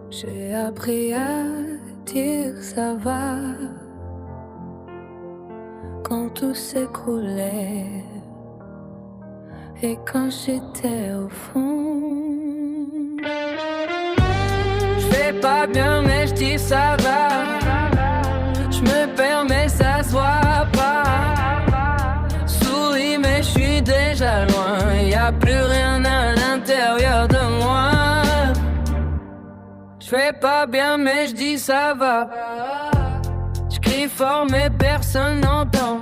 J'ai appris à dire ça va quand tout s'écroulait et quand j'étais au fond. Je vais pas bien mais je dis ça va. Je me permets, ça se voit pas. Souris mais je suis déjà loin. Y a plus rien à l'intérieur de moi. Je vais pas bien mais je dis ça va. Je crie fort mais personne n'entend.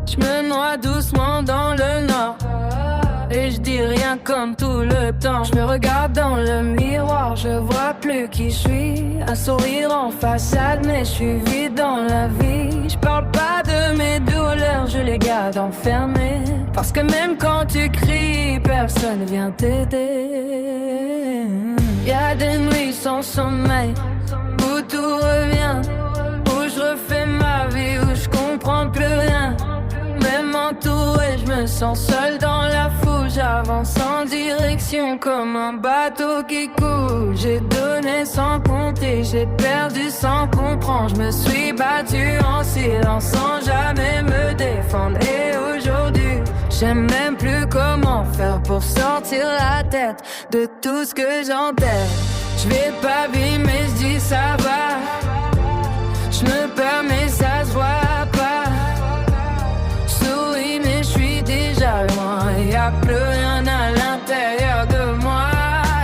Je me noie doucement dans le nord et je dis rien comme tout le temps. Je me regarde dans le miroir, je vois plus qui je suis. Un sourire en façade mais je suis vide dans la vie. Je parle pas de mes douleurs, je les garde enfermées. Parce que même quand tu cries, personne vient t'aider. Y'a des nuits sans sommeil, où tout revient, où je refais ma vie, où je comprends plus rien. Même entouré, je me sens seul dans la foule. J'avance en direction comme un bateau qui coule. J'ai donné sans compter, j'ai perdu sans comprendre. Je me suis battu en silence sans jamais me défendre. Et aujourd'hui, j'aime même plus comment faire pour sortir la tête de tout ce que j'enterre. Je vais pas vite mais je dis ça va. Je me permets, ça se voit pas. Souris mais je suis déjà loin. Y'a plus rien à l'intérieur de moi.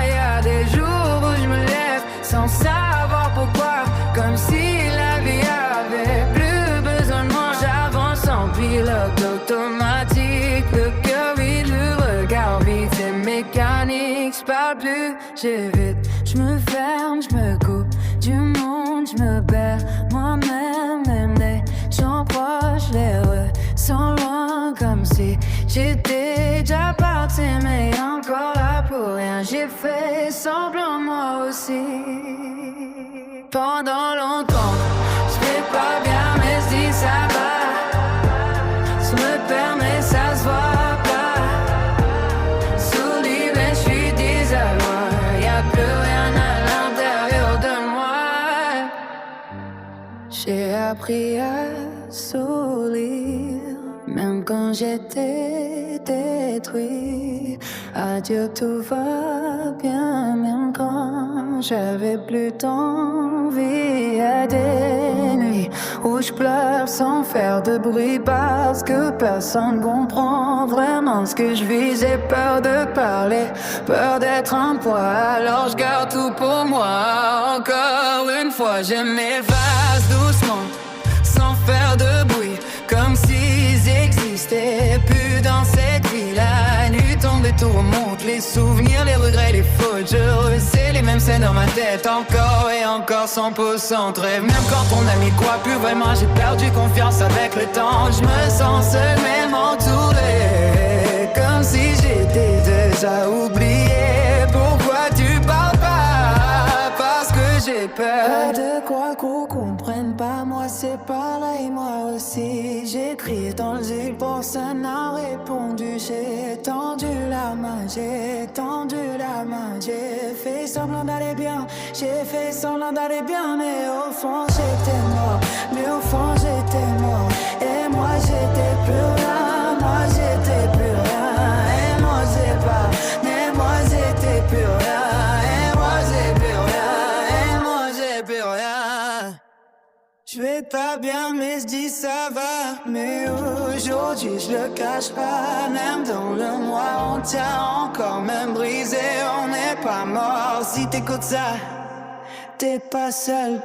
Y'a des jours où je me lève sans savoir pourquoi, comme si la vie avait plus besoin de moi. J'avance en pilote automatique, le cœur vide, le regard vide, c'est mécanique. Je parle plus, j'évite, je me ferme, je me coupe du monde, je me perds moi-même. Même les gens proches, les ressens loin, comme si j'étais déjà parti, mais encore là pour rien. J'ai fait semblant moi aussi pendant longtemps. Je vais pas bien mais je dis ça va. Je me permets, ça se voit pas. Souris mais je suis déjà loin. Y'a plus rien à l'intérieur de moi. J'ai appris à sourire même quand j'étais détruit, à dire tout va bien même quand j'avais plus d'envie. À des nuits où je pleure sans faire de bruit parce que personne comprend vraiment ce que je vis. J'ai peur de parler, peur d'être un poids, alors je garde tout pour moi. Encore une fois je m'efface doucement sans faire de bruit, comme s'ils existaient plus dans cette vie. La nuit tombe et tout remonte, les souvenirs, les regrets, les fautes. Je recais les mêmes scènes dans ma tête, encore et encore sans pause, sans trêve. Même quand on a mis quoi plus vraiment, j'ai perdu confiance avec le temps. Je me sens seul même entouré, comme si j'étais déjà oublié. Pourquoi tu parles pas? Parce que j'ai peur de quoi qu'on comprenne pas. Moi c'est pareil, moi aussi. J'écris dans le zig, personne n'a répondu. J'ai tendu la main, j'ai tendu la main. J'ai fait semblant d'aller bien, j'ai fait semblant d'aller bien. Mais au fond j'étais mort, mais au fond j'étais mort. Et moi j'étais plus rien, moi j'étais plus rien. Et moi j'ai pas, mais moi j'étais plus rien. Et moi j'ai plus rien, et moi j'ai plus rien. Je vais pas bien mais je dis ça va. Mais aujourd'hui je le cache pas. Même dans le noir on tient encore, même brisé on n'est pas mort. Si t'écoutes ça, t'es pas seul.